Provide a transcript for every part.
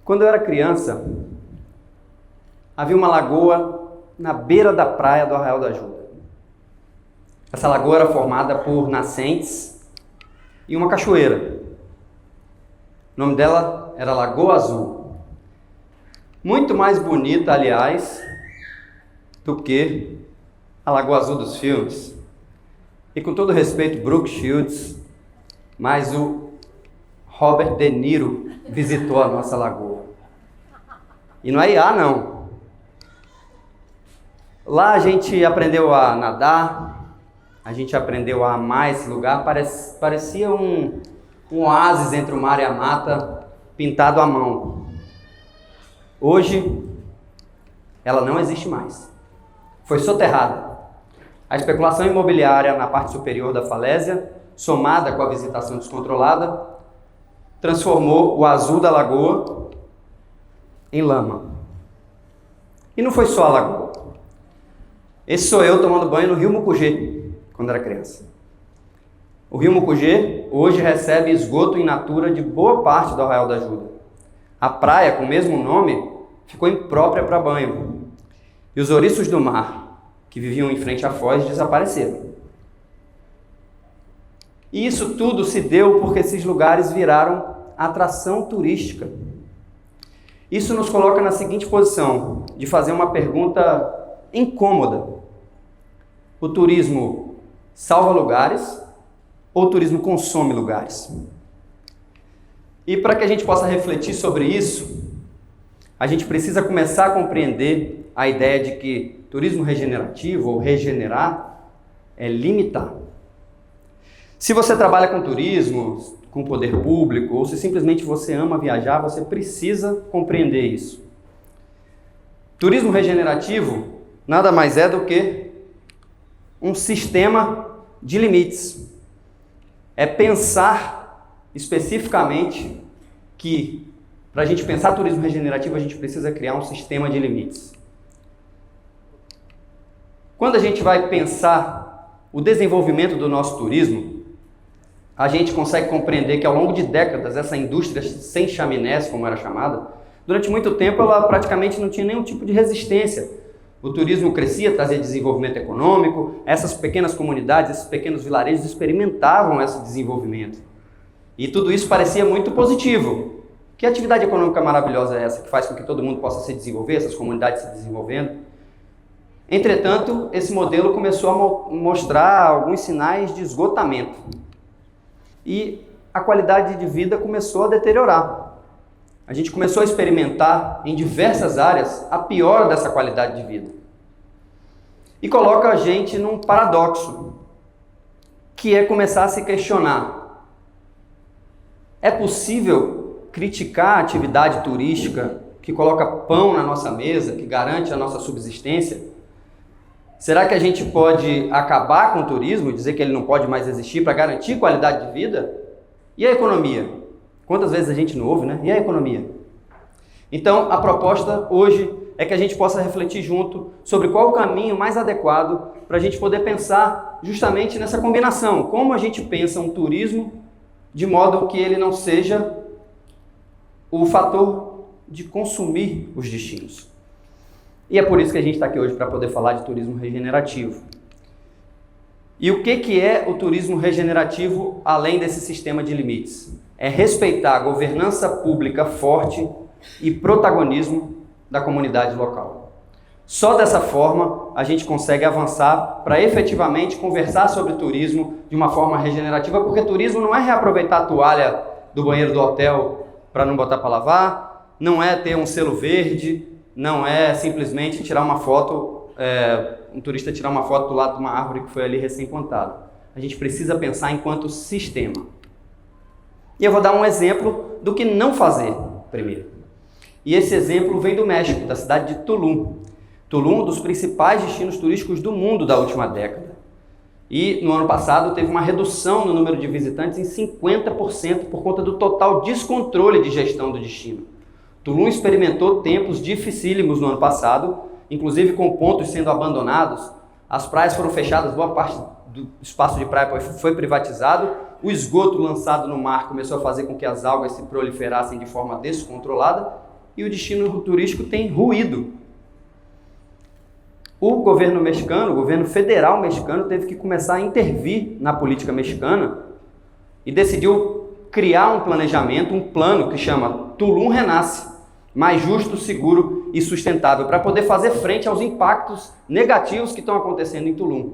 Quando eu era criança, havia uma lagoa na beira da praia do Arraial da Ajuda. Essa lagoa era formada por nascentes e uma cachoeira. O nome dela era Lagoa Azul. Muito mais bonita, aliás, do que a Lagoa Azul dos filmes. E com todo respeito, Brooke Shields, mas o Robert De Niro visitou a nossa lagoa. E não é IA, não. Lá a gente aprendeu a nadar, a gente aprendeu a amar esse lugar. Parecia um oásis entre o mar e a mata, pintado à mão. Hoje, ela não existe mais. Foi soterrada. A especulação imobiliária na parte superior da falésia, somada com a visitação descontrolada, transformou o azul da lagoa em lama. E não foi só a lagoa. Esse sou eu tomando banho no Rio Mucugê, quando era criança. O Rio Mucugê hoje recebe esgoto in natura de boa parte do Arraial da Ajuda. A praia, com o mesmo nome, ficou imprópria para banho. E os ouriços do mar, que viviam em frente à foz, desapareceram. E isso tudo se deu porque esses lugares viraram atração turística. Isso nos coloca na seguinte posição, de fazer uma pergunta incômoda. O turismo salva lugares ou o turismo consome lugares? E para que a gente possa refletir sobre isso, a gente precisa começar a compreender a ideia de que turismo regenerativo ou regenerar é limitar. Se você trabalha com turismo, com poder público, ou se simplesmente você ama viajar, você precisa compreender isso. Turismo regenerativo nada mais é do que um sistema de limites. É pensar especificamente que, para a gente pensar turismo regenerativo, a gente precisa criar um sistema de limites. Quando a gente vai pensar o desenvolvimento do nosso turismo, a gente consegue compreender que ao longo de décadas, essa indústria sem chaminés, como era chamada, durante muito tempo ela praticamente não tinha nenhum tipo de resistência. O turismo crescia, trazia desenvolvimento econômico, essas pequenas comunidades, esses pequenos vilarejos experimentavam esse desenvolvimento. E tudo isso parecia muito positivo. Que atividade econômica maravilhosa é essa que faz com que todo mundo possa se desenvolver, essas comunidades se desenvolvendo? Entretanto, esse modelo começou a mostrar alguns sinais de esgotamento. E a qualidade de vida começou a deteriorar. A gente começou a experimentar em diversas áreas a piora dessa qualidade de vida. E coloca a gente num paradoxo, que é começar a se questionar. É possível criticar a atividade turística que coloca pão na nossa mesa, que garante a nossa subsistência? Será que a gente pode acabar com o turismo, dizer que ele não pode mais existir para garantir qualidade de vida? E a economia? Quantas vezes a gente não ouve, né? E a economia? Então, a proposta hoje é que a gente possa refletir junto sobre qual o caminho mais adequado para a gente poder pensar justamente nessa combinação. Como a gente pensa um turismo de modo que ele não seja o fator de consumir os destinos. E é por isso que a gente está aqui hoje, para poder falar de turismo regenerativo. E o que é o turismo regenerativo, além desse sistema de limites? É respeitar a governança pública forte e protagonismo da comunidade local. Só dessa forma a gente consegue avançar para efetivamente conversar sobre turismo de uma forma regenerativa, porque turismo não é reaproveitar a toalha do banheiro do hotel para não botar para lavar, não é ter um selo verde, não é simplesmente tirar uma foto, um turista tirar uma foto do lado de uma árvore que foi ali recém-plantada. A gente precisa pensar enquanto sistema. E eu vou dar um exemplo do que não fazer primeiro. E esse exemplo vem do México, da cidade de Tulum. Tulum, um dos principais destinos turísticos do mundo da última década. E no ano passado teve uma redução no número de visitantes em 50% por conta do total descontrole de gestão do destino. Tulum experimentou tempos dificílimos no ano passado, inclusive com pontos sendo abandonados, as praias foram fechadas, boa parte do espaço de praia foi privatizado, o esgoto lançado no mar começou a fazer com que as algas se proliferassem de forma descontrolada e o destino turístico tem ruído. O governo mexicano, o governo federal mexicano, teve que começar a intervir na política mexicana e decidiu criar um planejamento, um plano que chama Tulum Renace, mais justo, seguro e sustentável, para poder fazer frente aos impactos negativos que estão acontecendo em Tulum.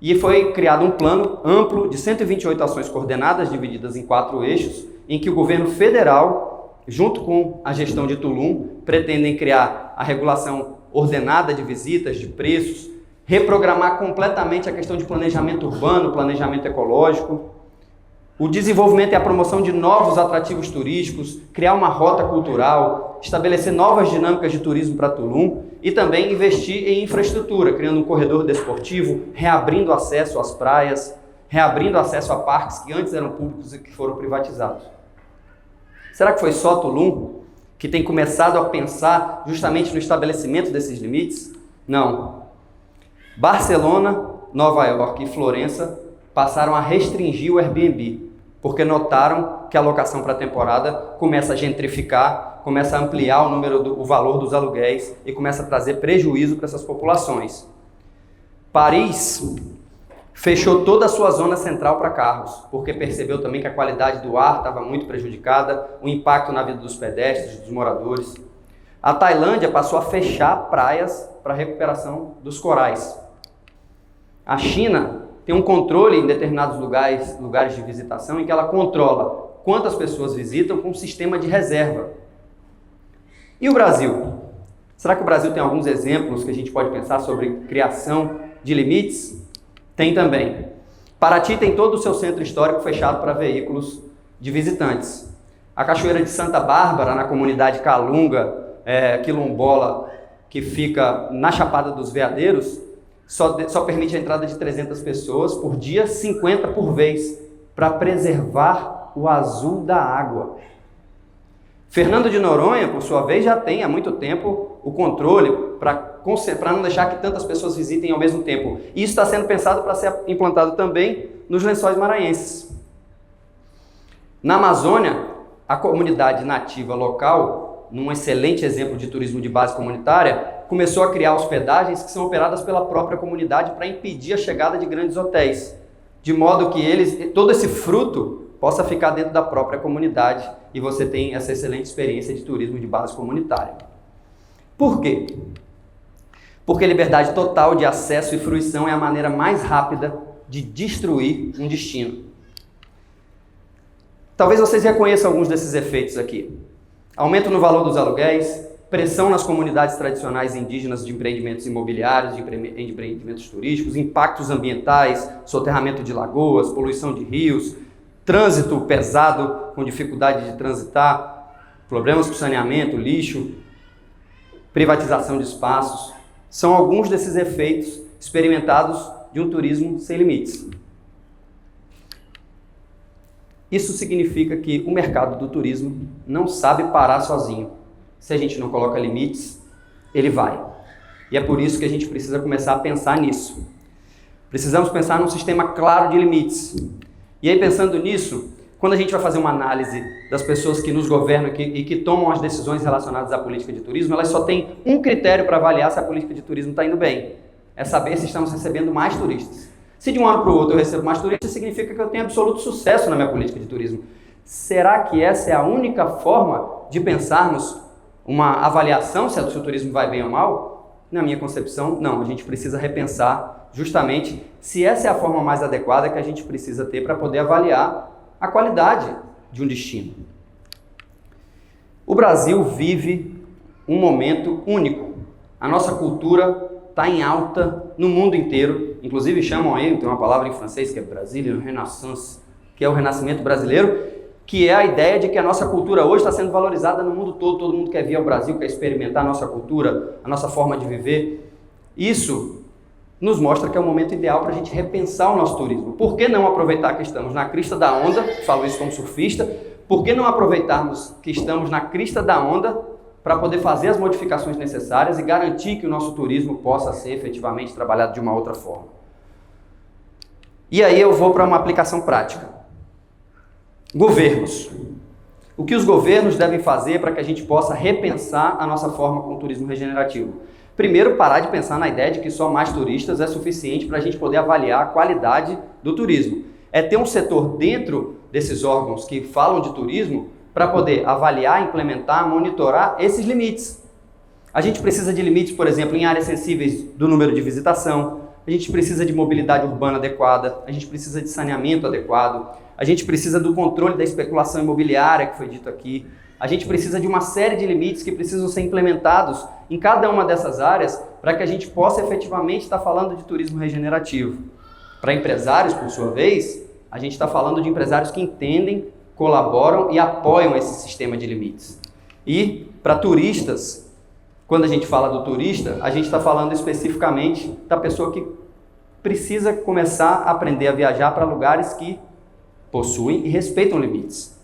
E foi criado um plano amplo de 128 ações coordenadas, divididas em 4 eixos, em que o governo federal, junto com a gestão de Tulum, pretendem criar a regulação ordenada de visitas, de preços, reprogramar completamente a questão de planejamento urbano, planejamento ecológico, o desenvolvimento e a promoção de novos atrativos turísticos, criar uma rota cultural, estabelecer novas dinâmicas de turismo para Tulum e também investir em infraestrutura, criando um corredor desportivo, reabrindo acesso às praias, reabrindo acesso a parques que antes eram públicos e que foram privatizados. Será que foi só Tulum que tem começado a pensar justamente no estabelecimento desses limites? Não. Barcelona, Nova York e Florença passaram a restringir o Airbnb, porque notaram que a locação para a temporada começa a gentrificar, começa a ampliar o valor dos aluguéis e começa a trazer prejuízo para essas populações. Paris fechou toda a sua zona central para carros, porque percebeu também que a qualidade do ar estava muito prejudicada, o impacto na vida dos pedestres, dos moradores. A Tailândia passou a fechar praias para a recuperação dos corais. A China tem um controle em determinados lugares de visitação em que ela controla quantas pessoas visitam com um sistema de reserva. E o Brasil? Será que o Brasil tem alguns exemplos que a gente pode pensar sobre criação de limites? Tem também. Paraty tem todo o seu centro histórico fechado para veículos de visitantes. A Cachoeira de Santa Bárbara, na comunidade Calunga, quilombola, que fica na Chapada dos Veadeiros, só permite a entrada de 300 pessoas por dia, 50 por vez, para preservar o azul da água. Fernando de Noronha, por sua vez, já tem há muito tempo o controle para não deixar que tantas pessoas visitem ao mesmo tempo. E isso está sendo pensado para ser implantado também nos Lençóis Maranhenses. Na Amazônia, a comunidade nativa local, num excelente exemplo de turismo de base comunitária, começou a criar hospedagens que são operadas pela própria comunidade para impedir a chegada de grandes hotéis, de modo que todo esse fruto possa ficar dentro da própria comunidade e você tem essa excelente experiência de turismo de base comunitária. Por quê? Porque liberdade total de acesso e fruição é a maneira mais rápida de destruir um destino. Talvez vocês reconheçam alguns desses efeitos aqui. Aumento no valor dos aluguéis, pressão nas comunidades tradicionais indígenas de empreendimentos imobiliários, de empreendimentos turísticos, impactos ambientais, soterramento de lagoas, poluição de rios, trânsito pesado com dificuldade de transitar, problemas com saneamento, lixo, privatização de espaços. São alguns desses efeitos experimentados de um turismo sem limites. Isso significa que o mercado do turismo não sabe parar sozinho. Se a gente não coloca limites, ele vai. E é por isso que a gente precisa começar a pensar nisso. Precisamos pensar num sistema claro de limites. E aí, pensando nisso, quando a gente vai fazer uma análise das pessoas que nos governam e que tomam as decisões relacionadas à política de turismo, elas só têm um critério para avaliar se a política de turismo está indo bem. É saber se estamos recebendo mais turistas. Se de um ano para o outro eu recebo mais turistas, significa que eu tenho absoluto sucesso na minha política de turismo. Será que essa é a única forma de pensarmos uma avaliação se o turismo vai bem ou mal? Na minha concepção, não. A gente precisa repensar justamente se essa é a forma mais adequada que a gente precisa ter para poder avaliar a qualidade de um destino. O Brasil vive um momento único. A nossa cultura está em alta no mundo inteiro. Inclusive chamam aí, tem uma palavra em francês que é Brésilien Renaissance, que é o renascimento brasileiro, que é a ideia de que a nossa cultura hoje está sendo valorizada no mundo todo mundo quer vir ao Brasil, quer experimentar a nossa cultura, a nossa forma de viver. Isso nos mostra que é o momento ideal para a gente repensar o nosso turismo. Por que não aproveitar que estamos na crista da onda, falo isso como surfista, por que não aproveitarmos que estamos na crista da onda para poder fazer as modificações necessárias e garantir que o nosso turismo possa ser efetivamente trabalhado de uma outra forma? E aí eu vou para uma aplicação prática. Governos. O que os governos devem fazer para que a gente possa repensar a nossa forma com o turismo regenerativo? Primeiro, parar de pensar na ideia de que só mais turistas é suficiente para a gente poder avaliar a qualidade do turismo. É ter um setor dentro desses órgãos que falam de turismo para poder avaliar, implementar, monitorar esses limites. A gente precisa de limites, por exemplo, em áreas sensíveis do número de visitação, a gente precisa de mobilidade urbana adequada, a gente precisa de saneamento adequado, a gente precisa do controle da especulação imobiliária, que foi dito aqui, a gente precisa de uma série de limites que precisam ser implementados em cada uma dessas áreas para que a gente possa efetivamente estar falando de turismo regenerativo. Para empresários, por sua vez, a gente está falando de empresários que entendem, colaboram e apoiam esse sistema de limites. E para turistas, quando a gente fala do turista, a gente está falando especificamente da pessoa que precisa começar a aprender a viajar para lugares que possuem e respeitam limites.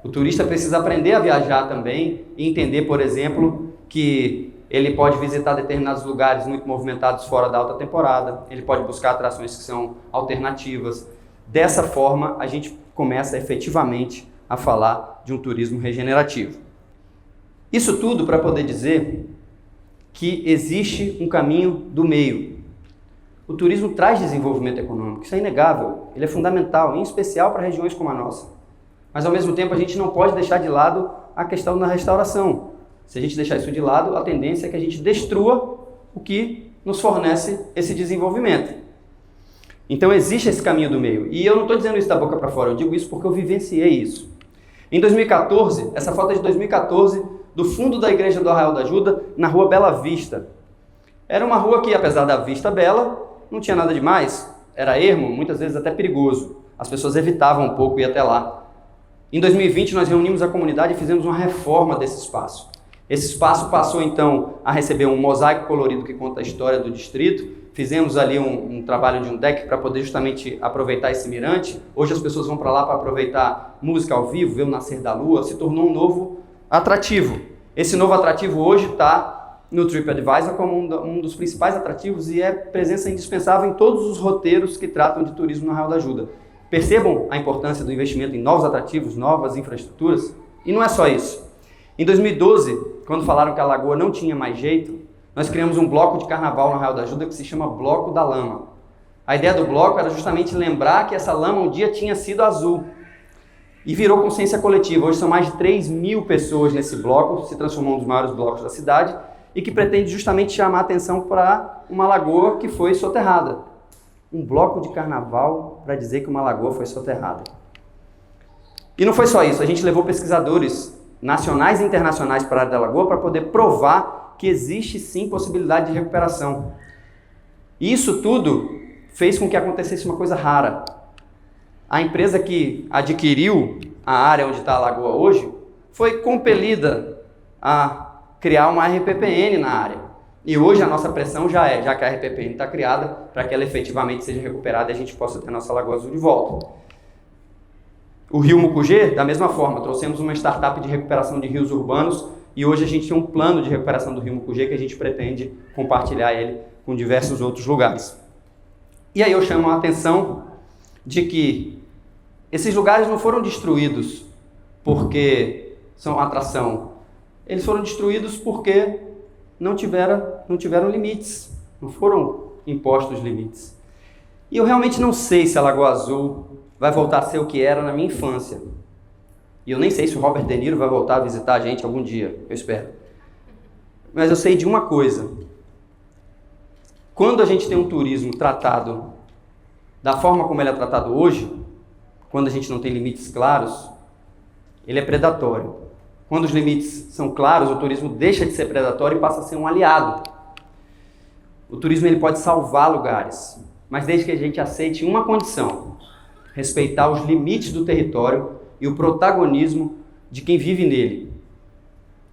O turista precisa aprender a viajar também e entender, por exemplo, que ele pode visitar determinados lugares muito movimentados fora da alta temporada, ele pode buscar atrações que são alternativas. Dessa forma, a gente começa efetivamente a falar de um turismo regenerativo. Isso tudo para poder dizer que existe um caminho do meio. O turismo traz desenvolvimento econômico, isso é inegável, ele é fundamental, em especial para regiões como a nossa. Mas ao mesmo tempo a gente não pode deixar de lado a questão da restauração. Se a gente deixar isso de lado, a tendência é que a gente destrua o que nos fornece esse desenvolvimento. Então existe esse caminho do meio. E eu não estou dizendo isso da boca para fora, eu digo isso porque eu vivenciei isso. Em 2014, essa foto é de 2014, do fundo da igreja do Arraial da Ajuda, na rua Bela Vista. Era uma rua que, apesar da vista bela, não tinha nada demais. Era ermo, muitas vezes até perigoso. As pessoas evitavam um pouco ir até lá. Em 2020, nós reunimos a comunidade e fizemos uma reforma desse espaço. Esse espaço passou, então, a receber um mosaico colorido que conta a história do distrito. Fizemos ali um trabalho de um deck para poder justamente aproveitar esse mirante. Hoje as pessoas vão para lá para aproveitar música ao vivo, ver o nascer da lua. Se tornou um novo atrativo. Esse novo atrativo hoje está no TripAdvisor como um dos principais atrativos e é presença indispensável em todos os roteiros que tratam de turismo no Arraial da Ajuda. Percebam a importância do investimento em novos atrativos, novas infraestruturas? E não é só isso. Em 2012, quando falaram que a lagoa não tinha mais jeito, nós criamos um bloco de carnaval no Arraial da Ajuda que se chama Bloco da Lama. A ideia do bloco era justamente lembrar que essa lama um dia tinha sido azul. E virou consciência coletiva. Hoje são mais de 3.000 pessoas nesse bloco, se transformou um dos maiores blocos da cidade, e que pretende justamente chamar a atenção para uma lagoa que foi soterrada. Um bloco de carnaval para dizer que uma lagoa foi soterrada. E não foi só isso, a gente levou pesquisadores nacionais e internacionais para a área da lagoa para poder provar que existe sim possibilidade de recuperação. E isso tudo fez com que acontecesse uma coisa rara. A empresa que adquiriu a área onde está a lagoa hoje foi compelida a criar uma RPPN na área. E hoje a nossa pressão já que a RPPN está criada, para que ela efetivamente seja recuperada e a gente possa ter a nossa Lagoa Azul de volta. O Rio Mucugê, da mesma forma, trouxemos uma startup de recuperação de rios urbanos e hoje a gente tem um plano de recuperação do Rio Mucugê que a gente pretende compartilhar ele com diversos outros lugares. E aí eu chamo a atenção de que esses lugares não foram destruídos porque são atração. Eles foram destruídos porque não tiveram limites, não foram impostos limites. E eu realmente não sei se a Lagoa Azul vai voltar a ser o que era na minha infância. E eu nem sei se o Robert De Niro vai voltar a visitar a gente algum dia, eu espero. Mas eu sei de uma coisa. Quando a gente tem um turismo tratado da forma como ele é tratado hoje, quando a gente não tem limites claros, ele é predatório. Quando os limites são claros, o turismo deixa de ser predatório e passa a ser um aliado. O turismo ele pode salvar lugares, mas desde que a gente aceite uma condição: respeitar os limites do território e o protagonismo de quem vive nele.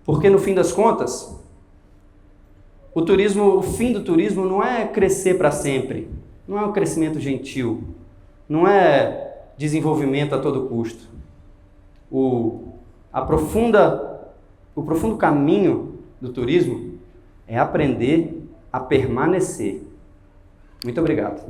Porque no fim das contas, o fim do turismo não é crescer para sempre, não é um crescimento gentil, não é desenvolvimento a todo custo. O profundo caminho do turismo é aprender a permanecer. Muito obrigado.